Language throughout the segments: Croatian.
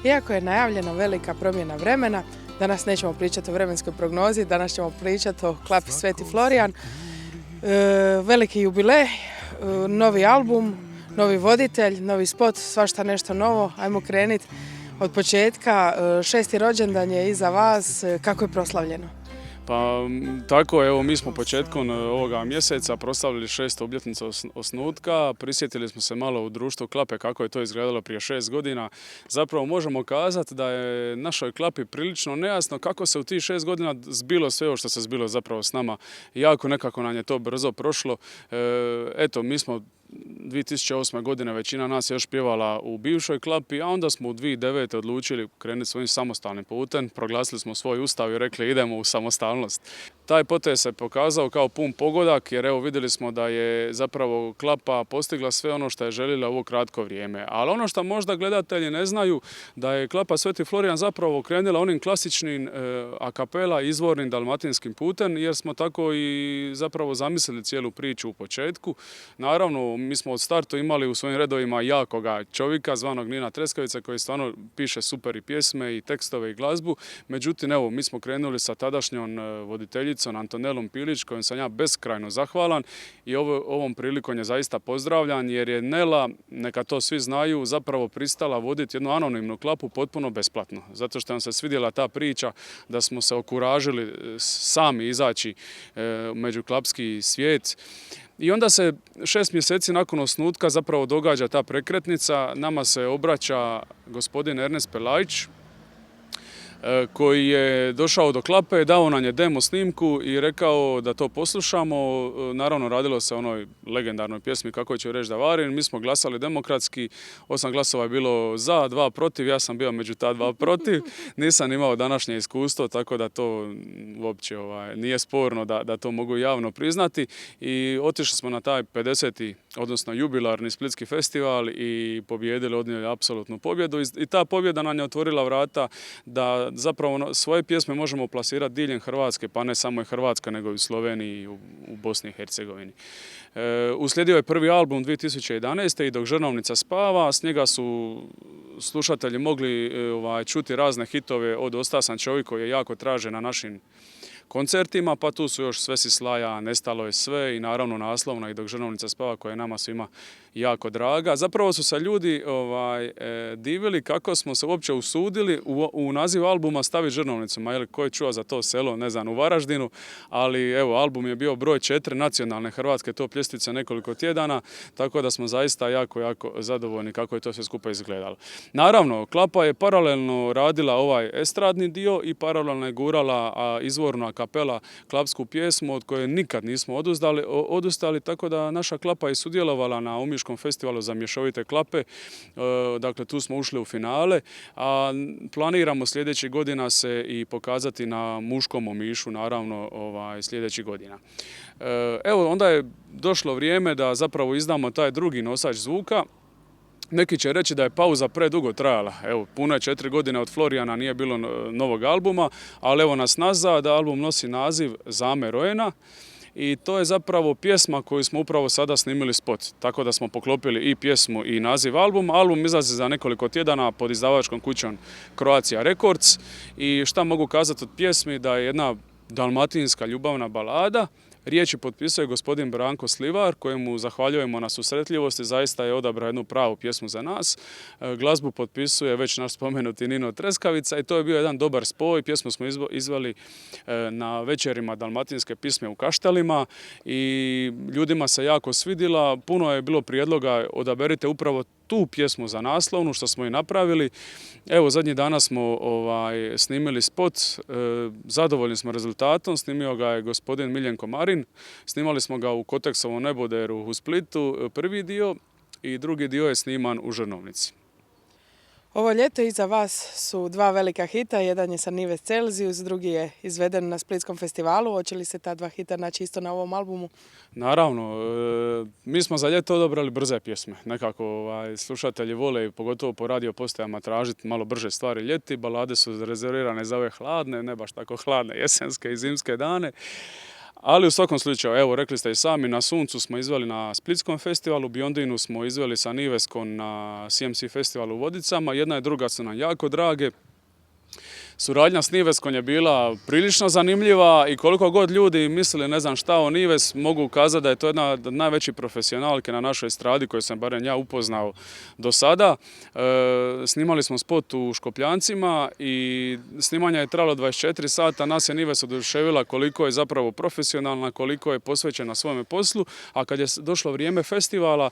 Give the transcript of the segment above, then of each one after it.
Iako je najavljena velika promjena vremena, danas nećemo pričati o vremenskoj prognozi, danas ćemo pričati o klapi Sveti Florijan. Veliki jubilej, novi album, novi voditelj, novi spot, svašta nešto novo. Ajmo krenuti od početka. 6. rođendan je iza vas. Kako je proslavljeno? Pa tako, evo, mi smo početkom ovoga mjeseca proslavili 6. obljetnicu osnutka. Prisjetili smo se malo u društvu Klape kako je to izgledalo prije 6 godina. Zapravo možemo kazati da je našoj Klapi prilično nejasno kako se u tih 6 godina zbilo sve ovo što se zbilo zapravo s nama. Jako nekako nam je to brzo prošlo. Eto, mi smo 2008. godine većina nas je još pjevala u bivšoj Klapi, a onda smo u 2009. odlučili krenuti svojim samostalnim putem. Proglasili smo svoj ustav i rekli idemo u samostalnost. Taj potez se pokazao kao pun pogodak jer evo vidjeli smo da je zapravo Klapa postigla sve ono što je željela u ovo kratko vrijeme. Ali ono što možda gledatelji ne znaju da je Klapa Sveti Florijan zapravo krenula onim klasičnim a cappella izvornim dalmatinskim putem jer smo tako i zapravo zamislili cijelu priču u početku. Naravno, mi smo od starta imali u svojim redovima jakoga čovjeka zvanog Nina Treskavica koji stvarno piše super i pjesme i tekstove i glazbu. Međutim, evo, mi smo krenuli sa tadašnjom voditeljicom Antonelom Pilić kojom sam ja beskrajno zahvalan i ovom prilikom je zaista pozdravljan jer je Nela, neka to svi znaju, zapravo pristala voditi jednu anonimnu Klapu potpuno besplatno. Zato što nam se svidjela ta priča da smo se okuražili sami izaći među klapski svijet. I onda se 6 mjeseci nakon osnutka zapravo događa ta prekretnica. Nama se obraća gospodin Ernest Pelajić koji je došao do Klape, dao nam je demo snimku i rekao da to poslušamo. Naravno, radilo se o onoj legendarnoj pjesmi Kako će reći da varim. Mi smo glasali demokratski, 8 glasova je bilo za, 2 protiv, ja sam bio među ta 2 protiv. Nisam imao današnje iskustvo, tako da to uopće nije sporno da to mogu javno priznati. I otišli smo na taj 50. odnosno jubilarni Splitski festival i pobijedili, odnijeli apsolutnu pobjedu. I ta pobjeda nam je otvorila vrata da zapravo svoje pjesme možemo plasirati diljem Hrvatske, pa ne samo i Hrvatska, nego i u Sloveniji i u Bosni i Hercegovini. Uslijedio je prvi album 2011. i Dok žrnovnica spava, s njega su slušatelji mogli čuti razne hitove od Osta sam čovjek koji je jako tražen na našim koncertima, pa tu su još Sve si slaja, Nestalo je sve i naravno naslovna i Dok žrnovnica spava koja je nama svima jako draga. Zapravo su se ljudi divili kako smo se uopće usudili u naziv albuma staviti žrnovnicu. Ma ko je čuo za to selo, ne znam, u Varaždinu, ali evo, album je bio broj 4 nacionalne hrvatske top ljestvice nekoliko tjedana, tako da smo zaista jako zadovoljni kako je to sve skupa izgledalo. Naravno, Klapa je paralelno radila ovaj estradni dio i paralelno je gurala izvornu a cappella klapsku pjesmu od koje nikad nismo odustali, tako da naša Klapa je sudjelovala na Omiškom festivalu za mješovite klape. Dakle, tu smo ušli u finale, a planiramo sljedećih godina se i pokazati na muškom Omišu, naravno, sljedećih godina. Evo, onda je došlo vrijeme da zapravo izdamo taj drugi nosač zvuka. Neki će reći da je pauza predugo trajala. Evo, puno je 4 godine od Florijana nije bilo novog albuma, ali evo nas nazad, album nosi naziv Zame rojena. I to je zapravo pjesma koju smo upravo sada snimili spot. Tako da smo poklopili i pjesmu i naziv albuma. Album izlazi za nekoliko tjedana pod izdavačkom kućom Croatia Records. I šta mogu kazati od pjesmi? Da je jedna dalmatinska ljubavna balada. Riječi potpisuje gospodin Branko Slivar, kojemu zahvaljujemo na susretljivosti, zaista je odabrao jednu pravu pjesmu za nas. Glazbu potpisuje već naš spomenuti Nino Treskavica i to je bio jedan dobar spoj. Pjesmu smo izveli na večerima dalmatinske pisme u Kaštelima i ljudima se jako svidjela. Puno je bilo prijedloga, odaberite upravo tu pjesmu za naslovnu, što smo i napravili. Evo, zadnjih dana smo snimili spot, zadovoljni smo rezultatom, snimio ga je gospodin Miljenko Marin, snimali smo ga u Koteksovom neboderu u Splitu, prvi dio, i drugi dio je sniman u Žrnovnici. Ovo ljeto iza vas su 2 velika hita, jedan je sa Nive Celzijus, drugi je izveden na Splitskom festivalu. Hoće li se ta 2 hita naći isto na ovom albumu? Naravno, mi smo za ljeto odabrali brze pjesme. Nekako slušatelji vole, pogotovo po radio postajama, tražiti malo brže stvari ljeti. Balade su rezervirane za ove hladne, ne baš tako hladne jesenske i zimske dane. Ali u svakom slučaju, evo rekli ste i sami, na Suncu smo izveli na Splitskom festivalu, Beyondinu smo izveli sa Niveskom na CMC festivalu u Vodicama, jedna i druga su nam jako drage. Suradnja s Niveskom je bila prilično zanimljiva i koliko god ljudi mislili ne znam šta o Nives, mogu kazati da je to jedna od najvećih profesionalke na našoj estradi koju sam barem ja upoznao do sada. Snimali smo spot u Škopljancima i snimanje je trajalo 24 sata. Nas je Nives oduševila koliko je zapravo profesionalna, koliko je posvećena svome poslu, a kad je došlo vrijeme festivala,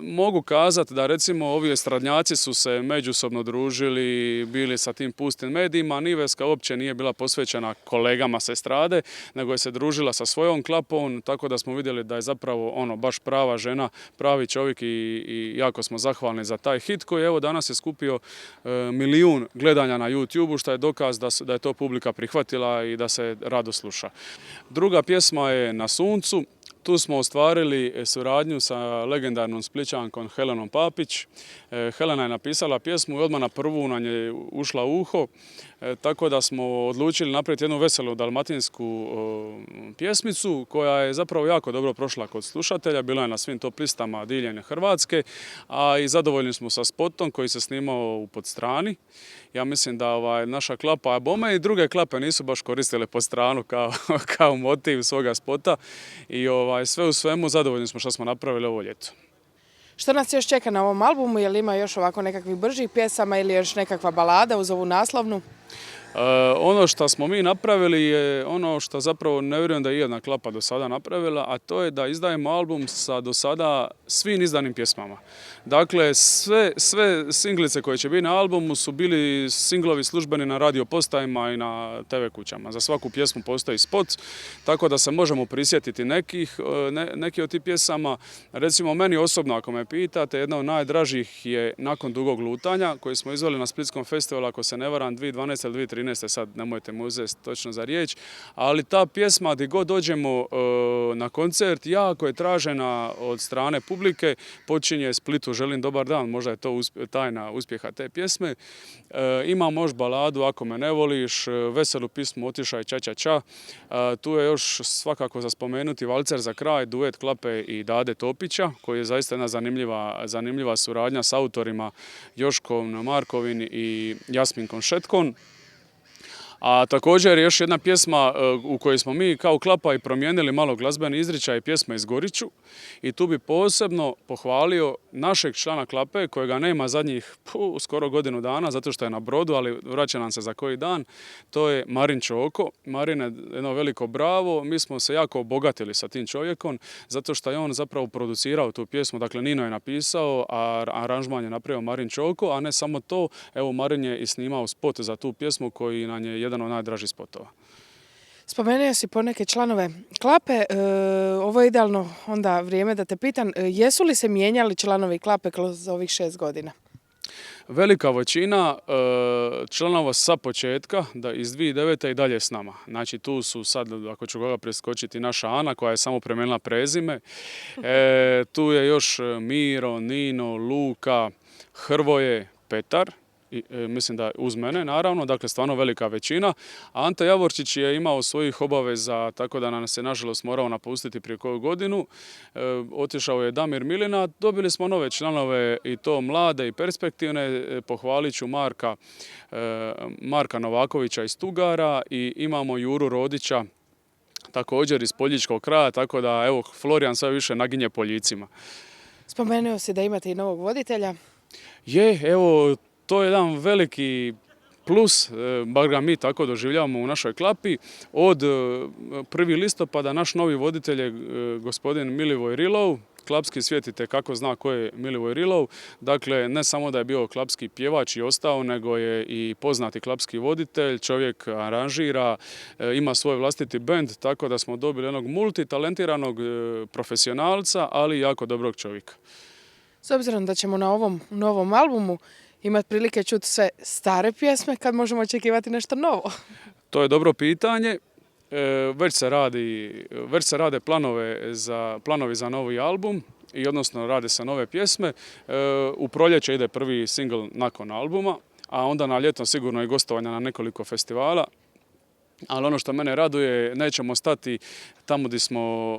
mogu kazati da recimo ovi estradnjaci su se međusobno družili, bili sa tim pustim medijima. Niveska uopće nije bila posvećena kolegama s estrade, nego je se družila sa svojom klapom, tako da smo vidjeli da je zapravo baš prava žena, pravi čovjek i jako smo zahvalni za taj hit koji evo danas je skupio 1 milijun gledanja na YouTube-u, što je dokaz da je to publika prihvatila i da se rado sluša. Druga pjesma je Na suncu. Tu smo ostvarili suradnju sa legendarnom Splićankom Helenom Papić. Helena je napisala pjesmu i odmah na prvu nam je ušla u uho, tako da smo odlučili napraviti jednu veselu dalmatinsku pjesmicu koja je zapravo jako dobro prošla kod slušatelja, bila je na svim top listama diljem Hrvatske, a i zadovoljni smo sa spotom koji se snimao u Podstrani. Ja mislim da naša klapa, a bome i druge klape nisu baš koristile Podstranu kao motiv svoga spota i sve u svemu zadovoljni smo što smo napravili ovo ljeto. Što nas još čeka na ovom albumu? Je li ima još ovako nekakvih bržih pjesama ili još nekakva balada uz ovu naslovnu? Ono što smo mi napravili je ono što zapravo ne vjerujem da je jedna klapa do sada napravila, a to je da izdajemo album sa do sada svim izdanim pjesmama. Dakle, sve singlice koje će biti na albumu su bili singlovi službeni na radio postajima i na TV kućama. Za svaku pjesmu postoji spot, tako da se možemo prisjetiti neki od tih pjesama. Recimo, meni osobno, ako me pitate, jedna od najdražih je Nakon dugog lutanja, koju smo izveli na Splitskom festivalu, ako se ne varam, 2012. ili 2013. sad nemojte me uzeti točno za riječ, ali ta pjesma gdje god dođemo na koncert jako je tražena od strane publike, počinje Splitu želim dobar dan, možda je to tajna uspjeha te pjesme. Imamo još baladu Ako me ne voliš, veselu pismu Otišaj ča ča ča. Tu je još svakako za spomenuti Valcer za kraj, duet Klape i Dade Topića, koji je zaista jedna zanimljiva suradnja s autorima Joškom Markovin i Jasminkom Šetkom. A također još jedna pjesma u kojoj smo mi kao klapa i promijenili malo glazbeni izričaj, pjesma Iz Goriću. I tu bi posebno pohvalio našeg člana klape kojega nema zadnjih skoro godinu dana zato što je na brodu, ali vraća nam se za koji dan. To je Marin Čoko. Marin je jedno veliko bravo. Mi smo se jako obogatili sa tim čovjekom zato što je on zapravo producirao tu pjesmu. Dakle, Nino je napisao, a aranžman je napravio Marin Čoko, a ne samo to. Evo, Marin je i snimao spot za tu pjesmu koji nam je jedan od najdražih spotova. Spomenuo si poneke članove klape, ovo je idealno onda vrijeme da te pitam, jesu li se mijenjali članovi klape kroz ovih 6 godina? Velika većina članova sa početka, da iz 2009. i dalje s nama. Znači tu su sad, ako ću koga preskočiti, naša Ana koja je samo promijenila prezime. Tu je još Miro, Nino, Luka, Hrvoje, Petar. Mislim da uz mene, naravno, dakle stvarno velika većina. Ante Javorčić je imao svojih obaveza, tako da nas je nažalost morao napustiti prije koju godinu. Otišao je Damir Milina, dobili smo nove članove i to mlade i perspektivne. Pohvalit ću Marka Novakovića iz Tugara i imamo Juru Rodića, također iz Poljičkog kraja, tako da evo Florijan sve više naginje Poljicima. Spomenuo si da imate i novog voditelja. Evo, to je jedan veliki plus, bar ga mi tako doživljavamo u našoj klapi. Od 1. listopada naš novi voditelj je gospodin Milivoj Rilov. Klapski svijet itekako zna ko je Milivoj Rilov. Dakle, ne samo da je bio klapski pjevač i ostao, nego je i poznati klapski voditelj. Čovjek aranžira, ima svoj vlastiti bend, tako da smo dobili jednog multitalentiranog profesionalca, ali jako dobrog čovjeka. S obzirom da ćemo na ovom novom albumu imati prilike čuti sve stare pjesme, kad možemo očekivati nešto novo? To je dobro pitanje. Već se rade planovi za novi album i odnosno rade se nove pjesme. U proljeće ide prvi singl nakon albuma, a onda na ljeto sigurno i gostovanja na nekoliko festivala. Ali ono što mene raduje, nećemo stati tamo gdje smo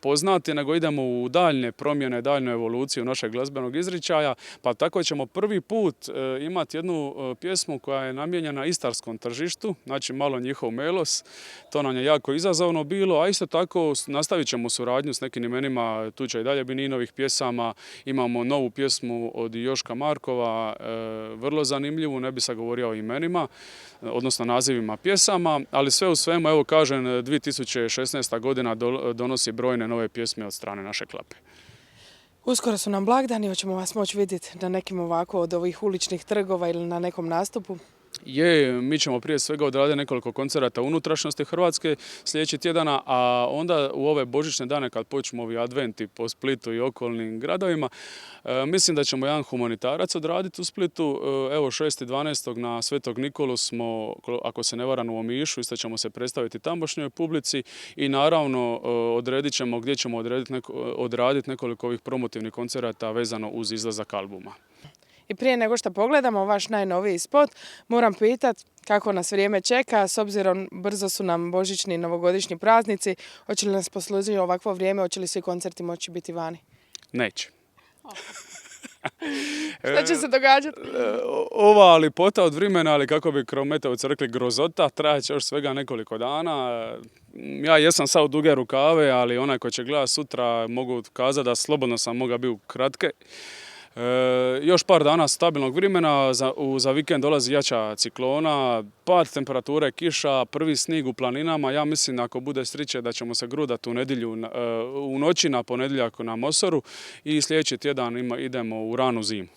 poznati, nego idemo u daljnje promjene, daljnju evoluciju našeg glazbenog izričaja, pa tako ćemo prvi put imati jednu pjesmu koja je namijenjena istarskom tržištu, znači malo njihov melos, to nam je jako izazovno bilo, a isto tako nastavit ćemo suradnju s nekim imenima, tu će i dalje biti Ninovih pjesama, imamo novu pjesmu od Joška Markova, vrlo zanimljivu, ne bi se govorio o imenima, odnosno nazivima pjesama, ali sve u svemu, evo kažem, 2016. godina donosi brojne nove pjesme od strane naše klape. Uskoro su nam blagdani, hoćemo vas moći vidjeti na nekim ovako od ovih uličnih trgova ili na nekom nastupu? Mi ćemo prije svega odraditi nekoliko koncerata u unutrašnjosti Hrvatske sljedećih tjedana, a onda u ove božićne dane kad počnemo ovi adventi po Splitu i okolnim gradovima, mislim da ćemo jedan humanitarac odraditi u Splitu. Evo 6.12. na Svetog Nikolu smo, ako se ne varam, u Omišu, isto ćemo se predstaviti tamošnjoj publici i naravno odredit ćemo gdje ćemo odraditi nekoliko ovih promotivnih koncerata vezano uz izlazak albuma. I prije nego što pogledamo vaš najnoviji spot, moram pitati kako nas vrijeme čeka, s obzirom brzo su nam božićni i novogodišnji praznici. Hoće li nas poslužiti ovakvo vrijeme, hoće li svi koncerti moći biti vani? Neće. Šta će se događati? Ova lipota od vremena, ali kako bi Krometovci rekli grozota, trajaće još svega nekoliko dana. Ja jesam sad u duge rukave, ali onaj ko će gledati sutra mogu kazati da slobodno sam mogao biti u kratke. Još par dana stabilnog vremena, za vikend dolazi jača ciklona, pad temperature, kiša, prvi snig u planinama. Ja mislim ako bude sriće da ćemo se grudati u nedjelju, u noći na ponedjeljak na Mosoru i sljedeći tjedan idemo u ranu zimu.